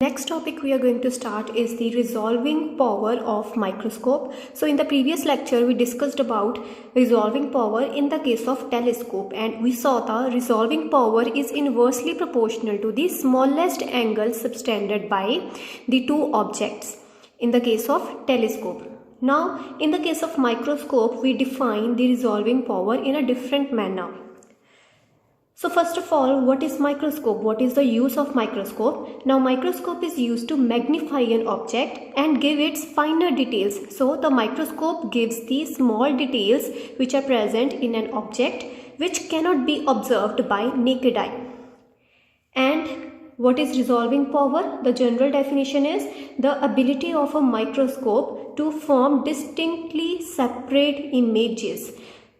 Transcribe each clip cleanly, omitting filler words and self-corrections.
Next topic we are going to start is the resolving power of microscope. So in the previous lecture we discussed about resolving power in the case of telescope, and we saw the resolving power is inversely proportional to the smallest angle subtended by the two objects in the case of telescope. Now in the case of microscope we define the resolving power in a different manner. So first of all, what is microscope? What is the use of microscope? Now microscope is used to magnify an object and give its finer details. So the microscope gives the small details which are present in an object which cannot be observed by naked eye. And what is resolving power? The general definition is the ability of a microscope to form distinctly separate images.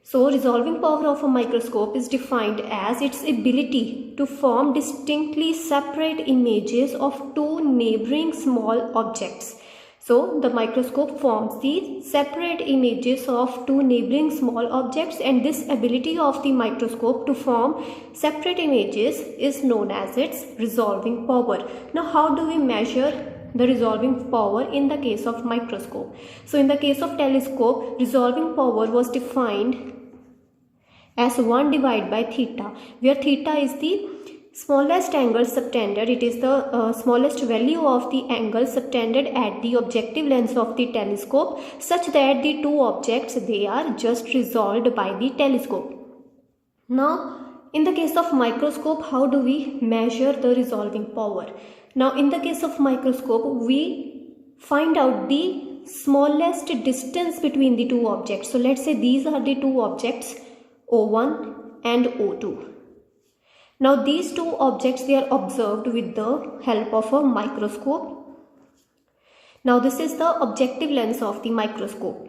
So resolving power of a microscope is defined as its ability to form distinctly separate images of two neighboring small objects. So the microscope forms the separate images of two neighboring small objects, and this ability of the microscope to form separate images is known as its resolving power. Now how do we measure the resolving power in the case of microscope? So in the case of telescope, resolving power was defined as 1 divided by theta, where theta is the smallest angle subtended. It is the smallest value of the angle subtended at the objective lens of the telescope, such that the two objects, they are just resolved by the telescope. Now in the case of microscope, how do we measure the resolving power? Now in the case of microscope, we find out the smallest distance between the two objects. So let's say these are the two objects O1 and O2. Now these two objects, they are observed with the help of a microscope. Now this is the objective lens of the microscope.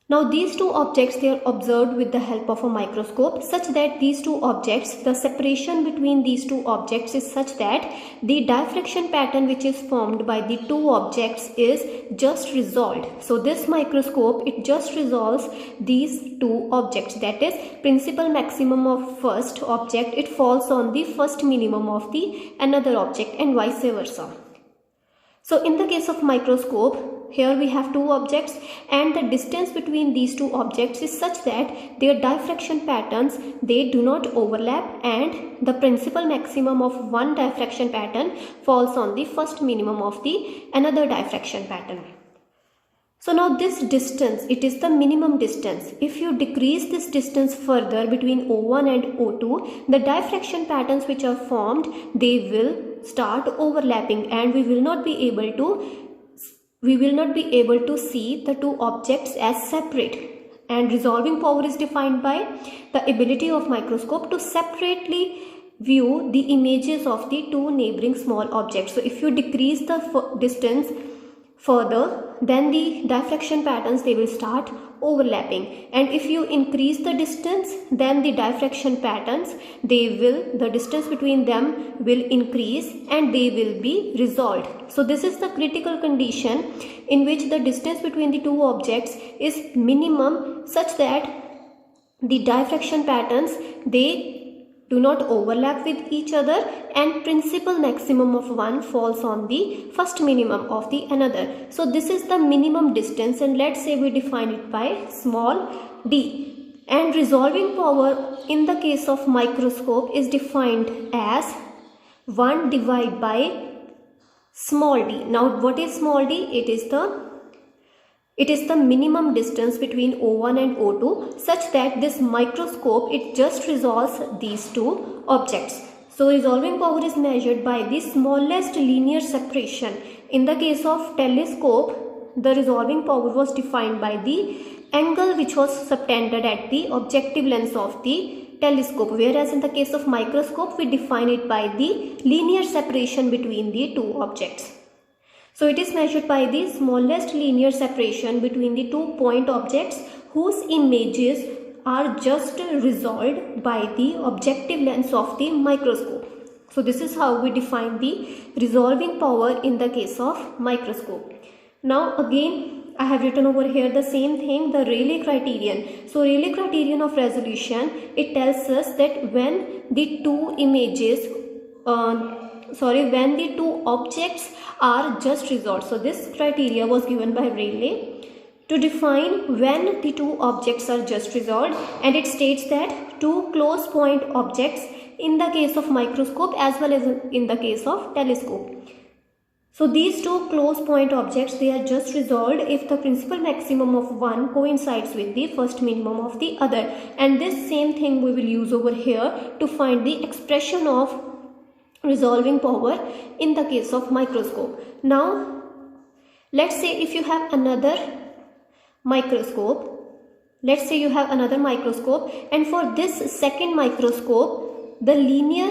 Now these two objects, they are observed with the help of a microscope, such that these two objects, the separation between these two objects is such that the diffraction pattern which is formed by the two objects is just resolved. So this microscope, it just resolves these two objects, that is principal maximum of first object, it falls on the first minimum of the another object, and vice versa. So in the case of microscope, here we have two objects, and the distance between these two objects is such that their diffraction patterns, they do not overlap, and the principal maximum of one diffraction pattern falls on the first minimum of the another diffraction pattern. So now this distance, it is the minimum distance. If you decrease this distance further between O1 and O2, the diffraction patterns which are formed, they will start overlapping, and we will not be able to see the two objects as separate. And resolving power is defined by the ability of microscope to separately view the images of the two neighboring small objects. So if you decrease the distance further, then the diffraction patterns, they will start overlapping, and if you increase the distance, then the diffraction patterns, the distance between them will increase, and they will be resolved. So this is the critical condition in which the distance between the two objects is minimum, such that the diffraction patterns, they do not overlap with each other, and principal maximum of one falls on the first minimum of the another. So this is the minimum distance, and let's say we define it by small d. And resolving power in the case of microscope is defined as 1 divided by small d. Now what is small d? It is the minimum distance between O1 and O2, such that this microscope, it just resolves these two objects. So resolving power is measured by the smallest linear separation. In the case of telescope, the resolving power was defined by the angle which was subtended at the objective lens of the telescope, whereas in the case of microscope, we define it by the linear separation between the two objects. So it is measured by the smallest linear separation between the two point objects whose images are just resolved by the objective lens of the microscope. So this is how we define the resolving power in the case of microscope. Now again, I have written over here the same thing, the Rayleigh criterion. So Rayleigh criterion of resolution, it tells us that when the two images when the two objects are just resolved. So this criteria was given by Rayleigh to define when the two objects are just resolved, and it states that two close point objects in the case of microscope as well as in the case of telescope. So these two close point objects, they are just resolved if the principal maximum of one coincides with the first minimum of the other, and this same thing we will use over here to find the expression of resolving power in the case of microscope. Now let's say if you have another microscope, let's say you have another microscope, and for this second microscope the linear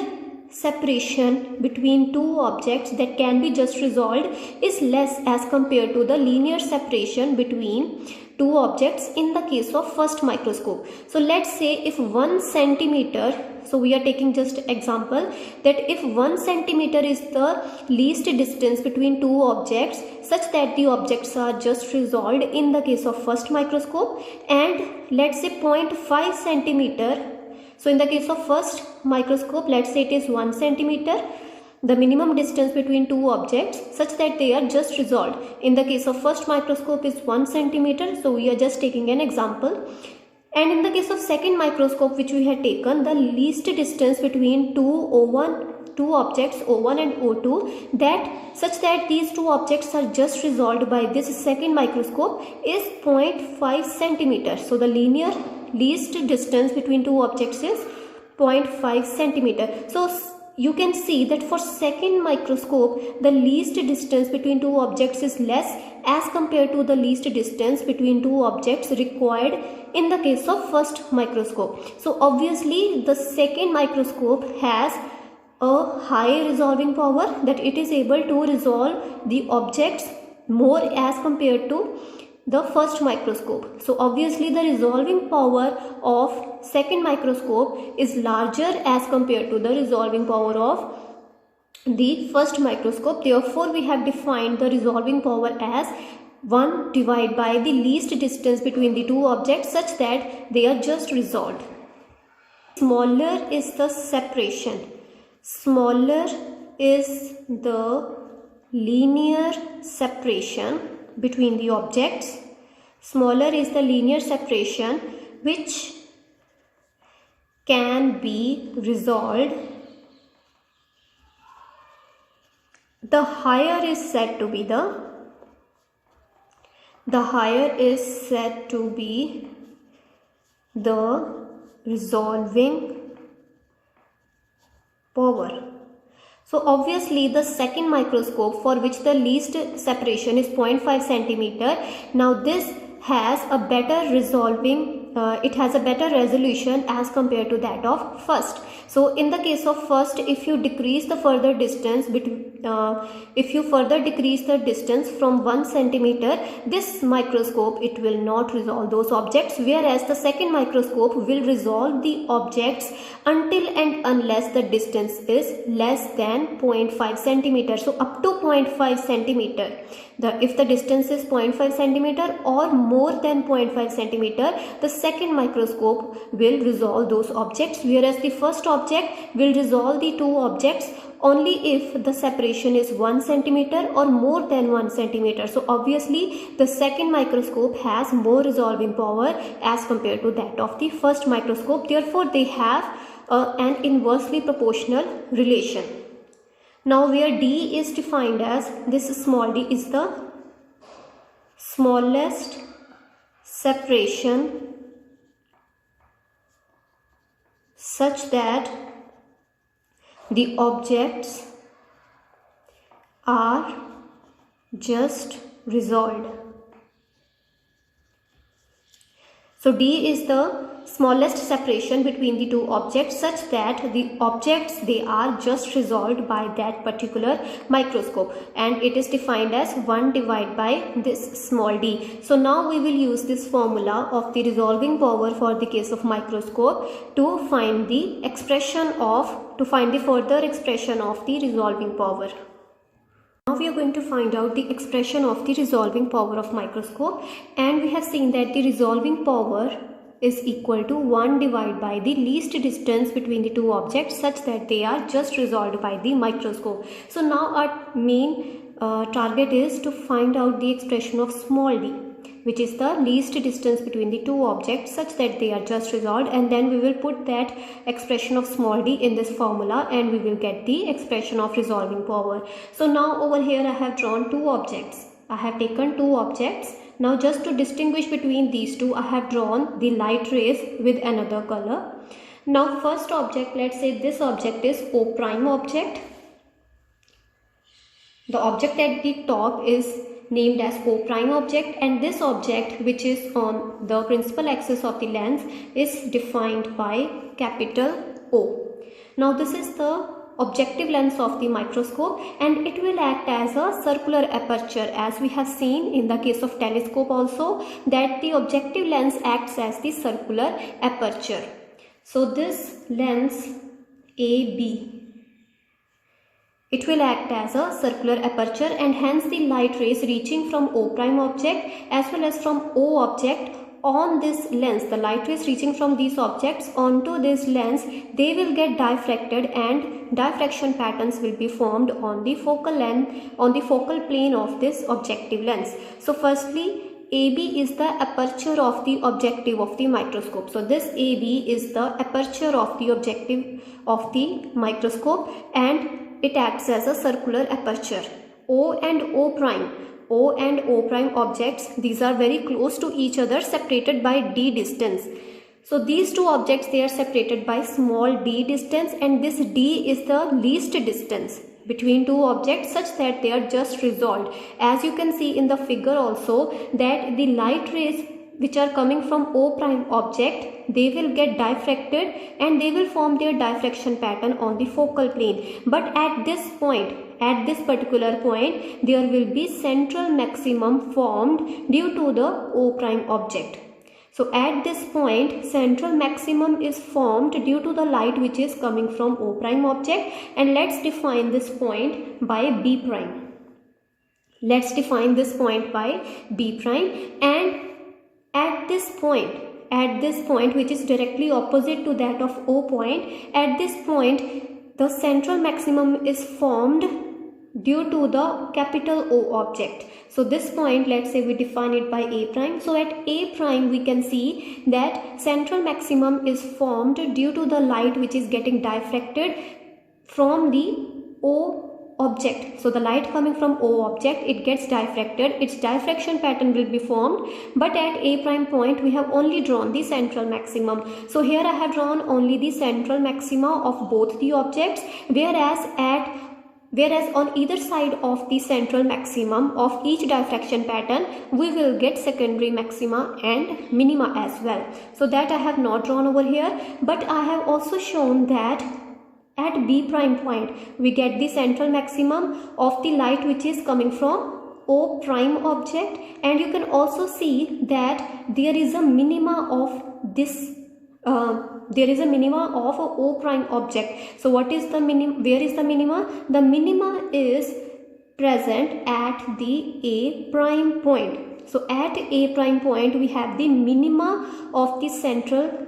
separation between two objects that can be just resolved is less as compared to the linear separation between two objects in the case of first microscope. So let's say if 1 centimeter, so we are taking just example that if 1 centimeter is the least distance between two objects such that the objects are just resolved in the case of first microscope, and let's say 0.5 centimeter, so in the case of first microscope, let's say it is 1 centimeter, the minimum distance between two objects such that they are just resolved. In the case of first microscope is 1 centimeter, so we are just taking an example. And in the case of second microscope which we had taken, the least distance between two objects O1 and O2, that such that these two objects are just resolved by this second microscope is 0.5 centimeter. So the linear least distance between two objects is 0.5 centimeter. So you can see that for second microscope the least distance between two objects is less as compared to the least distance between two objects required in the case of first microscope. So obviously the second microscope has a high resolving power, that it is able to resolve the objects more as compared to the first microscope. So obviously the resolving power of second microscope is larger as compared to the resolving power of the first microscope. Therefore we have defined the resolving power as 1 divided by the least distance between the two objects such that they are just resolved. Smaller is the separation. Smaller is the linear separation between the objects. Smaller is the linear separation which can be resolved. The higher is said to be the resolving power. So obviously the second microscope, for which the least separation is 0.5 centimeter, now this has a better resolving, it has a better resolution as compared to that of first. So in the case of first, if you decrease the further distance decrease the distance from 1 centimeter, this microscope, it will not resolve those objects, whereas the second microscope will resolve the objects until and unless the distance is less than 0.5 centimeter. So up to 0.5 centimeter, if the distance is 0.5 centimeter or more than 0.5 centimeter, the second microscope will resolve those objects, whereas the first object will resolve the two objects only if the separation is 1 centimeter or more than 1 centimeter. So obviously the second microscope has more resolving power as compared to that of the first microscope. Therefore they have an inversely proportional relation. Now where D is defined as, this small d is the smallest separation such that the objects are just resolved. So D is the smallest separation between the two objects such that the objects, they are just resolved by that particular microscope, and it is defined as 1 divided by this small d. So now we will use this formula of the resolving power for the case of microscope to find the further expression of the resolving power. Now we are going to find out the expression of the resolving power of microscope, and we have seen that the resolving power is equal to 1 divided by the least distance between the two objects such that they are just resolved by the microscope. So now our main target is to find out the expression of small d, which is the least distance between the two objects such that they are just resolved, and then we will put that expression of small d in this formula and we will get the expression of resolving power. So now over here I have drawn two objects. I have taken two objects. Now just to distinguish between these two, I have drawn the light rays with another color. Now first object, let's say this object is O prime object. The object at the top is named as O prime object, and this object, which is on the principal axis of the lens, is defined by capital O. Now this is the objective lens of the microscope, and it will act as a circular aperture, as we have seen in the case of telescope also, that the objective lens acts as the circular aperture. So this lens AB, it will act as a circular aperture, and hence the light rays reaching from O prime object as well as from O object on this lens, the light rays reaching from these objects onto this lens, they will get diffracted and diffraction patterns will be formed on the focal length, on the focal plane of this objective lens. So firstly, AB is the aperture of the objective of the microscope. So this AB is the aperture of the objective of the microscope, and it acts as a circular aperture. O and O prime objects, these are very close to each other, separated by d distance. So these two objects, they are separated by small d distance, and this d is the least distance between two objects such that they are just resolved. As you can see in the figure also, that the light rays which are coming from O prime object, they will get diffracted and they will form their diffraction pattern on the focal plane. But at this point, at this particular point, there will be central maximum formed due to the O prime object. So at this point, central maximum is formed due to the light which is coming from O prime object, and let's define this point by B prime. Let's define this point by B prime, and at this point which is directly opposite to that of O point, at this point the central maximum is formed due to the capital O object. So this point, let's say we define it by A prime. So at A prime we can see that central maximum is formed due to the light which is getting diffracted from the O object. So the light coming from O object, it gets diffracted, its diffraction pattern will be formed, but at A prime point we have only drawn the central maximum. So here I have drawn only the central maxima of both the objects, whereas on either side of the central maximum of each diffraction pattern, we will get secondary maxima and minima as well. So that I have not drawn over here, but I have also shown that at B prime point we get the central maximum of the light which is coming from O prime object, and you can also see that there is a minima of this there is a minima of a O prime object. So what is the minimum? Where is the minima? The minima is present at the A prime point. So at A prime point we have the minima of the central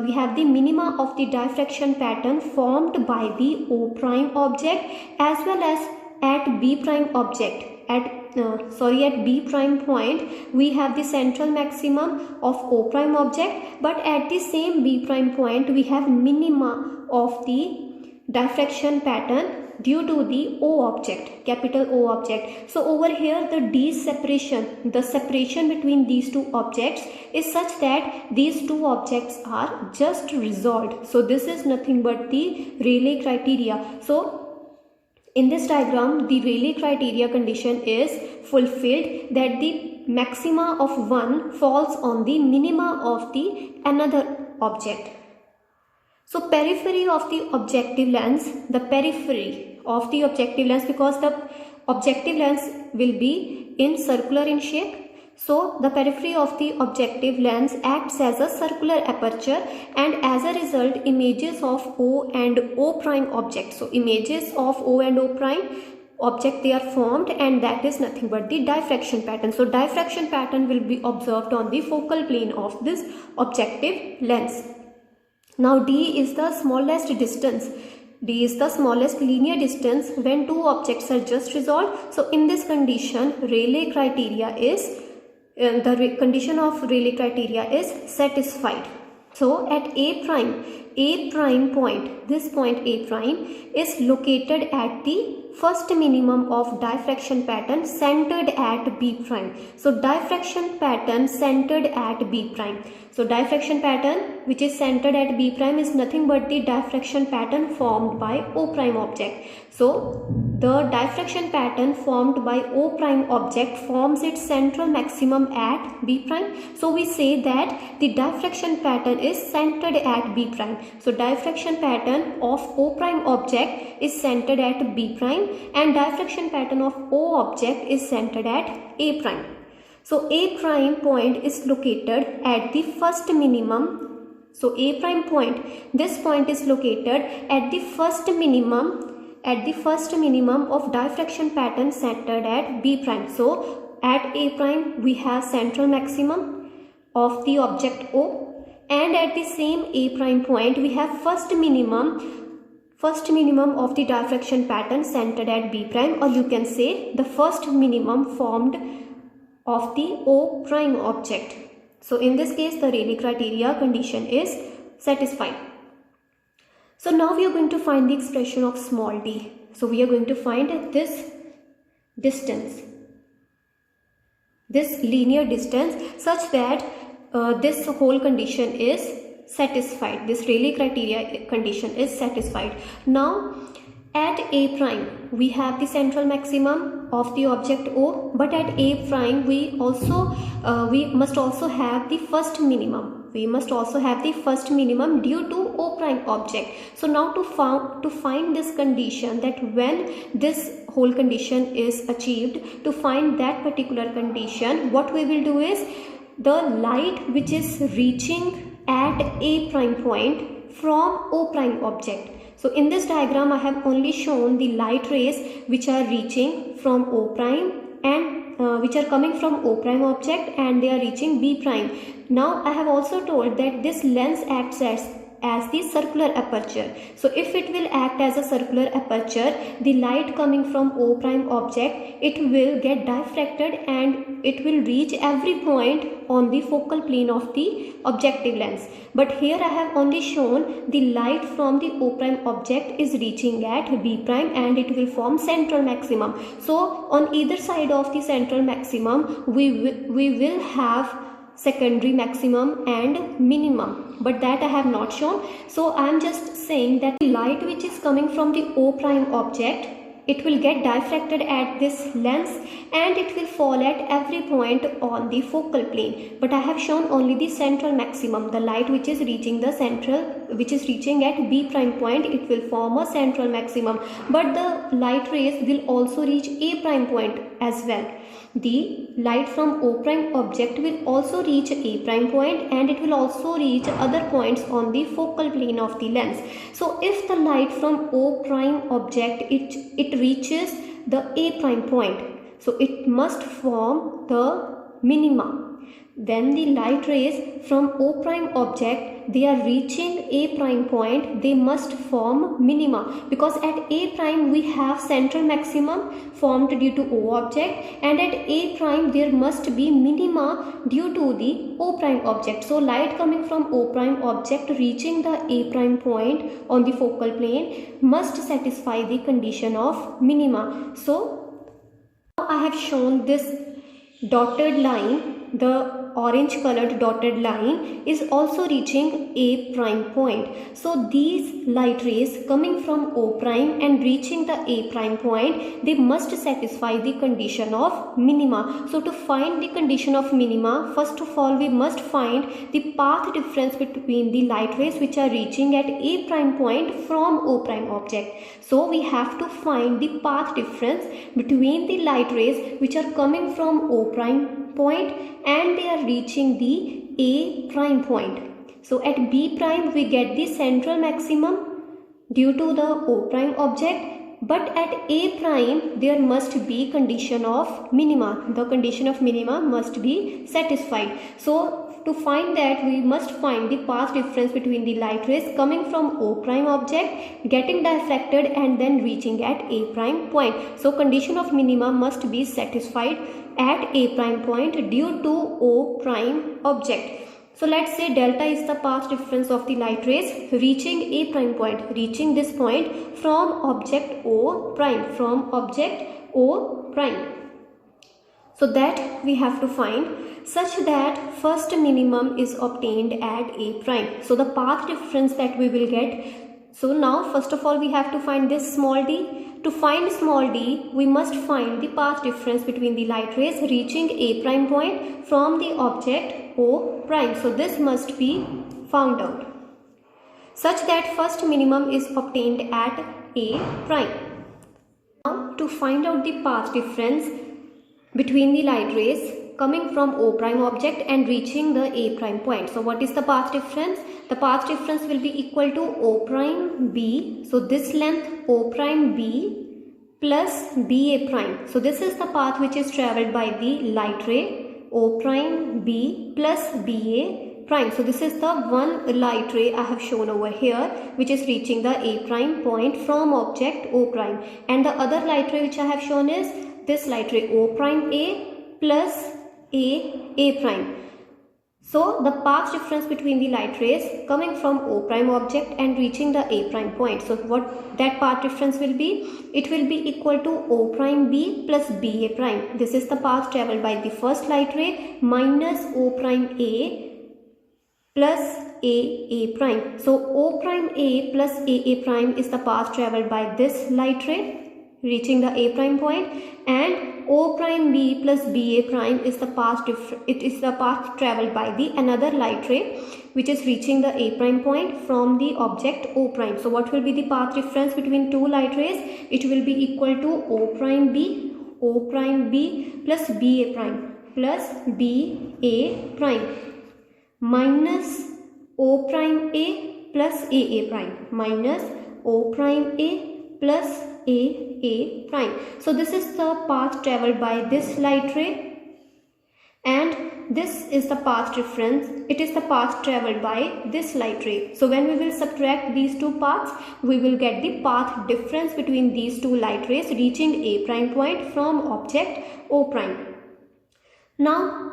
we have the minima of the diffraction pattern formed by the O prime object, as well as at B prime object. At B prime point we have the central maximum of O prime object, but at the same B prime point we have minima of the diffraction pattern due to the O object, capital O object. So over here the separation between these two objects is such that these two objects are just resolved. So this is nothing but the Rayleigh criteria. So in this diagram, the Rayleigh criteria condition is fulfilled, that the maxima of one falls on the minima of the another object. So periphery of the objective lens, because the objective lens will be in circular in shape. So the periphery of the objective lens acts as a circular aperture, and as a result images of O and O prime objects. So images of O and O prime object they are formed, and that is nothing but the diffraction pattern. So diffraction pattern will be observed on the focal plane of this objective lens. Now D is the smallest distance. D is the smallest linear distance when two objects are just resolved. So in this condition, Rayleigh criteria is condition of Rayleigh criteria is satisfied. So at A prime point, this point A prime is located at the first minimum of diffraction pattern centered at B prime. So diffraction pattern centered at B prime. So diffraction pattern which is centered at B prime is nothing but the diffraction pattern formed by O prime object. So the diffraction pattern formed by O prime object forms its central maximum at B prime. So we say that the diffraction pattern is centered at B prime. So diffraction pattern of O prime object is centered at B prime, and diffraction pattern of O object is centered at A prime. So A prime point is located at the first minimum. So A prime point, this point is located at the first minimum of diffraction pattern centered at B prime. So at A prime we have central maximum of the object O, and at the same A prime point we have first minimum of the diffraction pattern centered at B prime, or you can say the first minimum formed of the O prime object. So in this case the Rayleigh criteria condition is satisfied. So now we are going to find the expression of small d. So we are going to find this distance, this linear distance, such that this whole condition is satisfied. This Rayleigh criteria condition is satisfied. Now at A prime we have the central maximum of the object O, but at A prime we must also have the first minimum. We must also have the first minimum due to O prime object. So now to find this condition, that when this whole condition is achieved, to find that particular condition, what we will do is, the light which is reaching at A prime point from O prime object. So in this diagram I have only shown the light rays which are reaching from O prime and which are coming from O prime object, and they are reaching B prime. Now I have also told that this lens acts as the circular aperture. So if it will act as a circular aperture, the light coming from O prime object, it will get diffracted and it will reach every point on the focal plane of the objective lens. But here I have only shown the light from the O prime object is reaching at B prime and it will form central maximum. So on either side of the central maximum we will have secondary maximum and minimum, but that I have not shown. So I am just saying that the light which is coming from the O prime object, it will get diffracted at this lens and it will fall at every point on the focal plane. But I have shown only the central maximum, the light which is reaching the central, which is reaching at B prime point, it will form a central maximum. But the light rays will also reach A prime point as well. The light from O prime object will also reach A prime point and it will also reach other points on the focal plane of the lens. So if the light from O prime object it reaches the A prime point, so it must form the minima. Then the light rays from O prime object, they are reaching A prime point, they must form minima, because at A prime we have central maximum formed due to O object, and at A prime there must be minima due to the O prime object. So light coming from O prime object reaching the A prime point on the focal plane must satisfy the condition of minima. So now I have shown this dotted line, the orange colored dotted line is also reaching A prime point. So these light rays coming from O prime and reaching the A prime point, they must satisfy the condition of minima. So to find the condition of minima, first of all we must find the path difference between the light rays which are reaching at A prime point from O prime object. So we have to find the path difference between the light rays which are coming from O prime point and they are reaching the A prime point. So at B prime we get the central maximum due to the O prime object, but at A prime there must be condition of minima. The condition of minima must be satisfied. So to find that, we must find the path difference between the light rays coming from O prime object, getting diffracted and then reaching at A prime point. So condition of minima must be satisfied at A prime point due to O prime object. So let's say delta is the path difference of the light rays reaching A prime point, reaching this point from object O prime, So that we have to find such that first minimum is obtained at A prime. So the path difference that we will get. So now first of all we have to find this small d. To find small d, we must find the path difference between the light rays reaching A prime point from the object O prime. So this must be found out such that first minimum is obtained at A prime. Now to find out the path difference between the light rays coming from O prime object and reaching the A prime point. So what is the path difference? The path difference will be equal to O prime B. So this length O prime B plus BA prime. So this is the path which is travelled by the light ray O prime B plus BA prime. So this is the one light ray I have shown over here which is reaching the A prime point from object O prime, and the other light ray which I have shown is this light ray O prime A plus A prime. So the path difference between the light rays coming from O prime object and reaching the A prime point. So what that path difference will be? It will be equal to O prime B plus BA prime. This is the path travelled by the first light ray minus O prime A plus A prime. So O prime A plus A prime is the path travelled by this light ray reaching the A prime point, and O prime B plus BA prime is the path travelled by the another light ray which is reaching the A prime point from the object O prime. So what will be the path difference between two light rays? It will be equal to O prime B plus BA prime minus O prime A plus AA prime minus O prime A plus A prime. So this is the path travelled by this light ray, and this is the path difference. It is the path travelled by this light ray. So when we will subtract these two paths, we will get the path difference between these two light rays reaching A prime point from object O prime. Now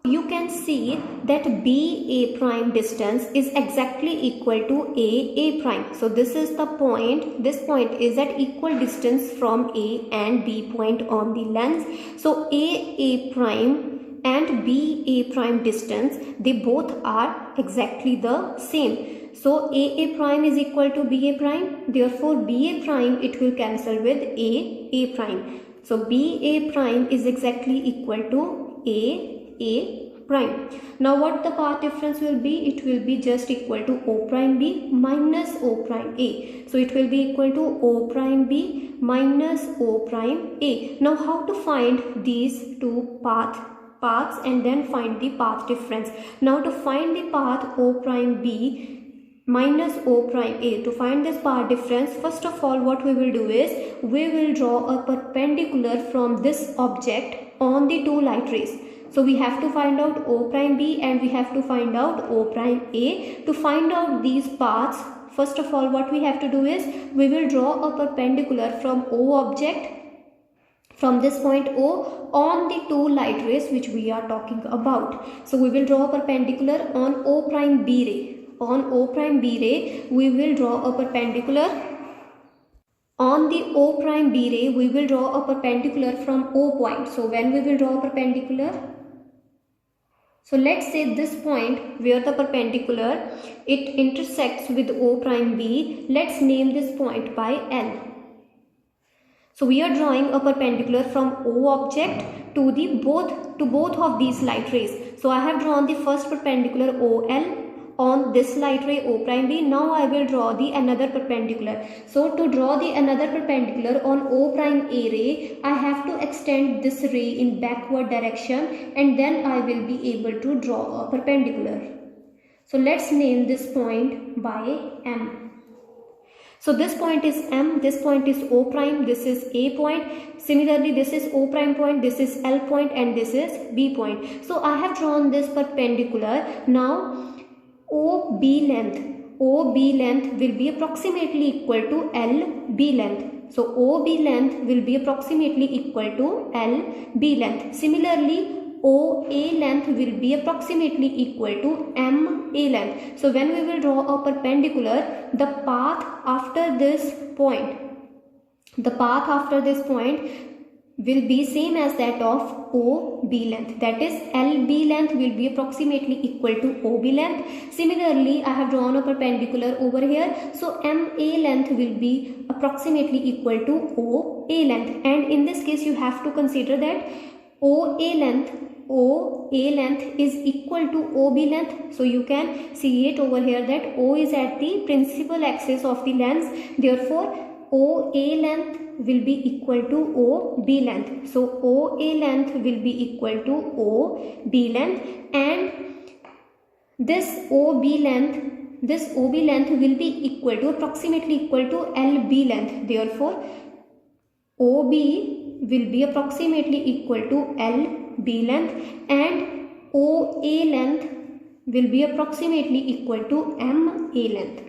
you can see that BA prime distance is exactly equal to AA prime. So this is the point. This point is at equal distance from A and B point on the lens. So AA prime and BA prime distance, they both are exactly the same. So AA prime is equal to BA prime. Therefore BA prime, it will cancel with A prime. So BA prime is exactly equal to A prime. Now what the path difference will be? It will be just equal to O prime B minus O prime A. So it will be equal to O prime B minus O prime A. Now how to find these two paths and then find the path difference? Now to find the path O prime B minus O prime A, to find this path difference, first of all what we will do is we will draw a perpendicular from this object on the two light rays. So we have to find out O prime B and we have to find out O prime A. To find out these paths, first of all what we have to do is we will draw a perpendicular from O object, from this point O, on the two light rays which we are talking about. So we will draw a perpendicular on O prime B ray. On O prime B ray we will draw a perpendicular. On the O prime B ray we will draw a perpendicular from O point. So when we will draw a perpendicular, so let's say this point where the perpendicular it intersects with O prime B, let's name this point by L. So we are drawing a perpendicular from O object to both of these light rays. So I have drawn the first perpendicular OL on this light ray O prime B. Now I will draw the another perpendicular. So to draw the another perpendicular on O prime A ray, I have to extend this ray in backward direction and then I will be able to draw a perpendicular. So let's name this point by M. So this point is M, this point is O prime, this is A point. Similarly, this is O prime point, this is L point, and this is B point. So I have drawn this perpendicular. Now OB length will be approximately equal to LB length. So OB length will be approximately equal to LB length. Similarly, OA length will be approximately equal to MA length. So when we will draw a perpendicular, the path after this point will be same as that of OB length, that is LB length will be approximately equal to OB length. Similarly, I have drawn a perpendicular over here, so MA length will be approximately equal to OA length, and in this case you have to consider that OA length is equal to OB length. So you can see it over here that O is at the principal axis of the lens, therefore OA length will be equal to OB length. So OA length will be equal to OB length, and this OB length will be equal to approximately equal to LB length. Therefore OB will be approximately equal to LB length, and OA length will be approximately equal to MA length.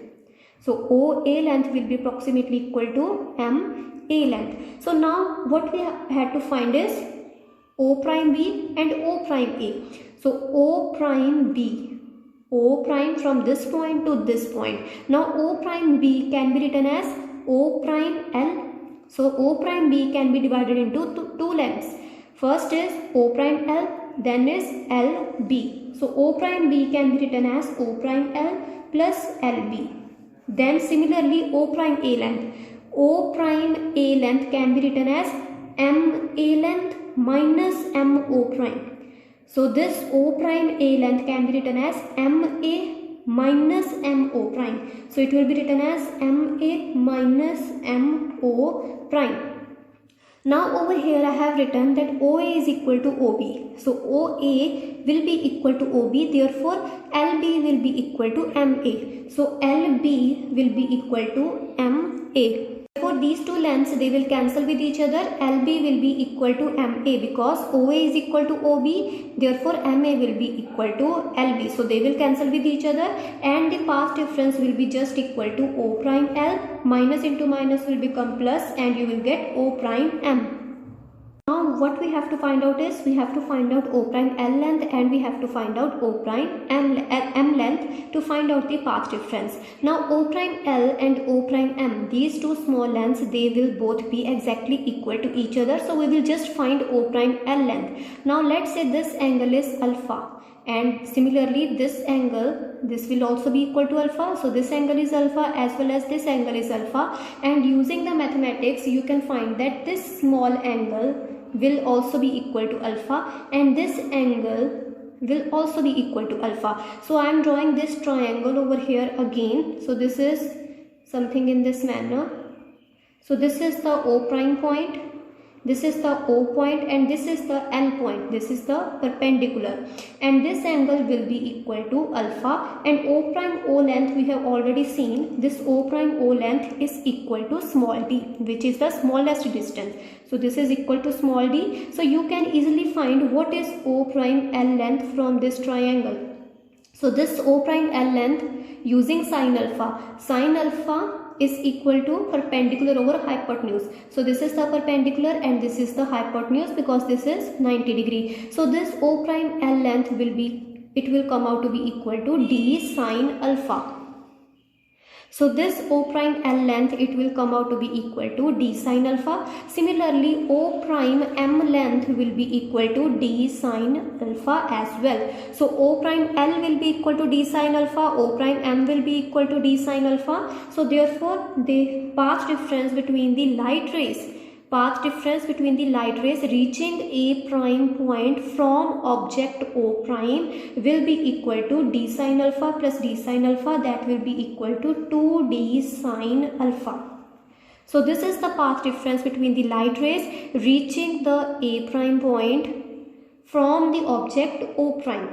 So OA length will be approximately equal to MA length. So now what we had to find is O prime B and O prime A. So O prime B, O prime from this point to this point. Now O prime B can be written as O prime L. So O prime B can be divided into two lengths. First is O prime L, then is LB. So O prime B can be written as O prime L plus LB. Then similarly O prime A length. O prime A length can be written as MA length minus MO prime. So this O prime A length can be written as MA minus MO prime. So it will be written as MA minus MO prime. Now over here I have written that OA is equal to OB. So OA will be equal to OB, therefore LB will be equal to MA. So LB will be equal to MA. Therefore these two lengths, they will cancel with each other. LB will be equal to MA because OA is equal to OB, therefore MA will be equal to LB. So they will cancel with each other, and the path difference will be just equal to O prime L. Minus into minus will become plus, and you will get O prime M. Now what we have to find out is, we have to find out O prime L length, and we have to find out O prime M length to find out the path difference. Now O prime L and O prime M, these two small lengths, they will both be exactly equal to each other. So we will just find O prime L length. Now let's say this angle is alpha, and similarly this angle, this will also be equal to alpha. So this angle is alpha as well as this angle is alpha, and using the mathematics you can find that this small angle will also be equal to alpha, and this angle will also be equal to alpha. So I am drawing this triangle over here again. So this is something in this manner. So this is the O prime point, this is the O point, and this is the L point. This is the perpendicular, and this angle will be equal to alpha. And O prime O length, we have already seen, this O prime O length is equal to small d, which is the smallest distance. So this is equal to small d. So you can easily find what is O prime L length from this triangle. So this O prime L length using sin alpha is equal to perpendicular over hypotenuse. So this is the perpendicular and this is the hypotenuse, because this is 90 degree. So this O prime L length will be, it will come out to be equal to d sin alpha. So this O prime L length, it will come out to be equal to d sin alpha. Similarly, O prime M length will be equal to d sin alpha as well. So O prime L will be equal to d sin alpha, O prime M will be equal to d sin alpha. So therefore the path difference between the light rays, reaching A prime point from object O prime will be equal to d sin alpha plus d sin alpha, that will be equal to 2d sin alpha. So this is the path difference between the light rays reaching the A prime point from the object O prime.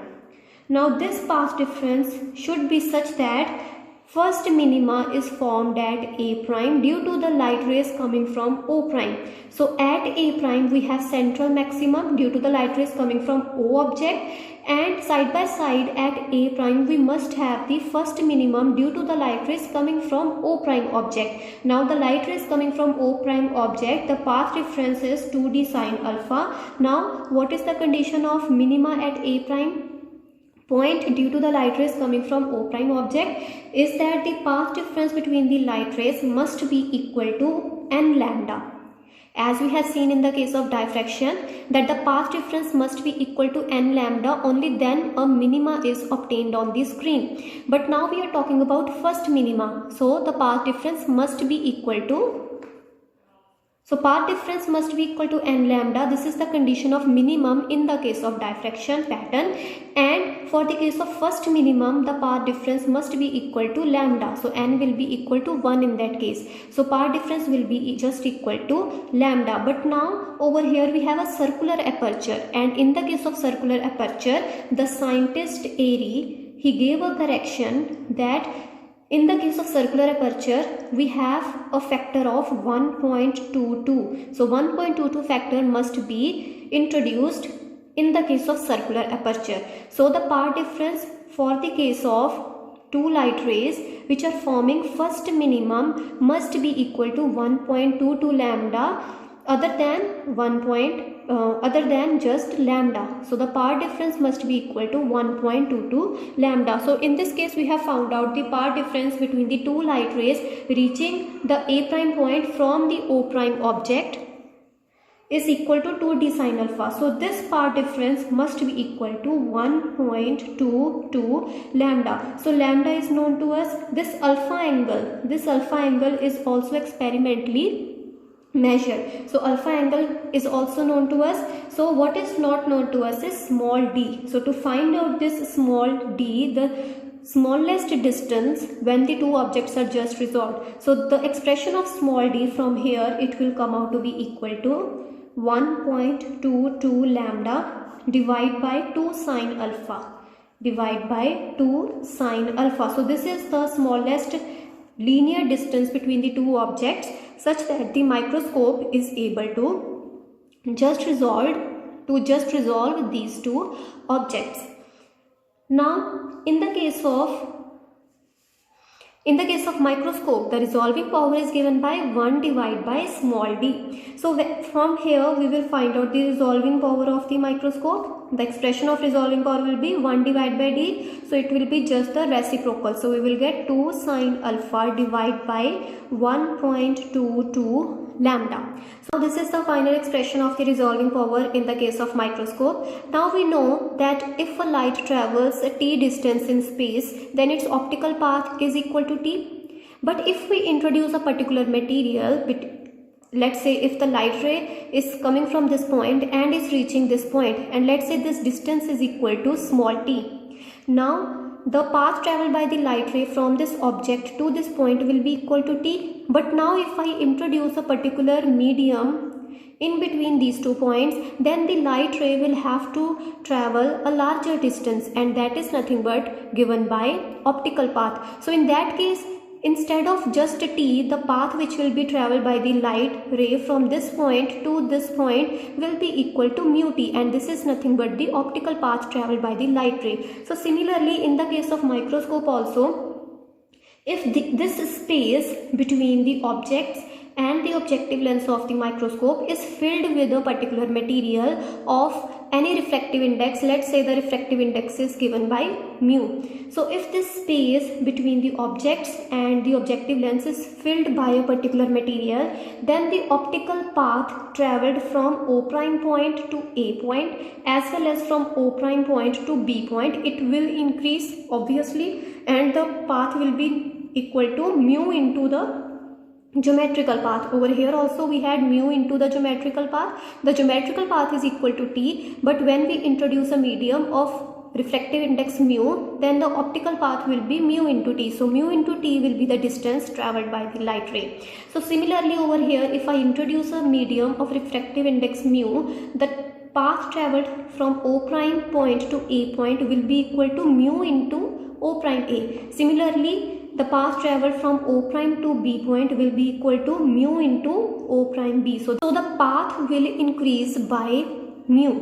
Now this path difference should be such that first minima is formed at A prime due to the light rays coming from O prime. So at A prime we have central maximum due to the light rays coming from O object, and side by side at A prime we must have the first minimum due to the light rays coming from O prime object. Now the light rays coming from O prime object, the path difference is 2d sine alpha. Now what is the condition of minima at A prime point due to the light rays coming from O prime object? Is that the path difference between the light rays must be equal to n lambda. As we have seen in the case of diffraction, that the path difference must be equal to n lambda, only then a minima is obtained on the screen. But now we are talking about first minima, so the path difference must be equal to, so path difference must be equal to n lambda. This is the condition of minimum in the case of diffraction pattern, and for the case of first minimum the path difference must be equal to lambda. So n will be equal to 1 in that case. So path difference will be just equal to lambda. But now over here we have a circular aperture, and in the case of circular aperture the scientist Airy, he gave a correction that in the case of circular aperture we have a factor of 1.22. So 1.22 factor must be introduced in the case of circular aperture. So the path difference for the case of two light rays which are forming first minimum must be equal to 1.22 lambda other than just lambda. So the path difference must be equal to 1.22 lambda. So in this case we have found out the path difference between the two light rays reaching the A prime point from the O prime object is equal to 2d sine alpha. So this path difference must be equal to 1.22 lambda. So lambda is known to us. This alpha angle is also experimentally measured. So alpha angle is also known to us. So what is not known to us is small d. So to find out this small d, the smallest distance when the two objects are just resolved, so the expression of small d from here, it will come out to be equal to 1.22 lambda divided by 2 sine alpha. So this is the smallest linear distance between the two objects, such that the microscope is able to just resolve these two objects. Now in the case of microscope, the resolving power is given by 1 divided by small d. So from here we will find out the resolving power of the microscope. The expression of resolving power will be 1 divided by d. So it will be just the reciprocal. So we will get 2 sine alpha divided by 1.22 lambda. So this is the final expression of the resolving power in the case of microscope. Now we know that if a light travels a t distance in space, then its optical path is equal to t. But if we introduce a particular material, let's say if the light ray is coming from this point and is reaching this point, and let's say this distance is equal to small t. Now the path traveled by the light ray from this object to this point will be equal to t. But now if I introduce a particular medium in between these 2 points, then the light ray will have to travel a larger distance, and that is nothing but given by optical path. So in that case, instead of just t, the path which will be traveled by the light ray from this point to this point will be equal to mu t, and this is nothing but the optical path traveled by the light ray. So similarly in the case of microscope also, if this space between the objects and the objective lens of the microscope is filled with a particular material of any refractive index, let's say the refractive index is given by mu. So if this space between the objects and the objective lens is filled by a particular material, then the optical path traveled from O prime point to A point as well as from O prime point to B point, it will increase obviously, and the path will be equal to mu into the geometrical path. Over here also we had mu into the geometrical path. The geometrical path is equal to t, but when we introduce a medium of refractive index mu, then the optical path will be mu into t. So mu into t will be the distance traveled by the light ray. So similarly over here, if I introduce a medium of refractive index mu, the path traveled from O prime point to A point will be equal to mu into O prime A. Similarly, the path traveled from O prime to B point will be equal to mu into O prime B. So the path will increase by mu.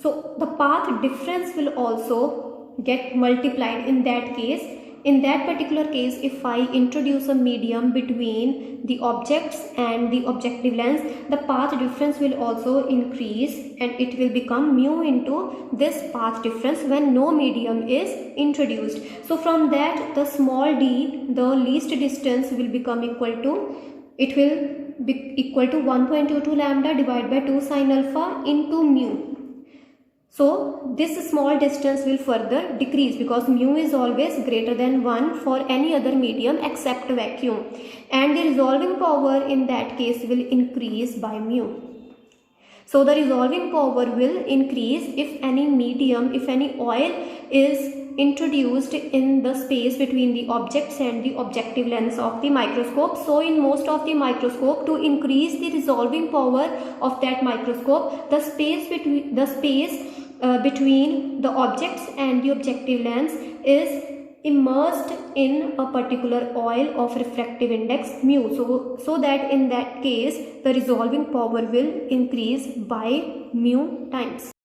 So the path difference will also get multiplied in that case. In that particular case, if I introduce a medium between the objects and the objective lens, the path difference will also increase and it will become mu into this path difference when no medium is introduced. So from that, the small d, the least distance, will become equal to, it will be equal to 1.22 lambda divided by 2 sin alpha into mu. So this small distance will further decrease because mu is always greater than 1 for any other medium except vacuum, and the resolving power in that case will increase by mu. So the resolving power will increase if any medium, if any oil is introduced in the space between the objects and the objective lens of the microscope. So in most of the microscope, to increase the resolving power of that microscope, the space between the objects and the objective lens is immersed in a particular oil of refractive index mu. So that in that case the resolving power will increase by mu times.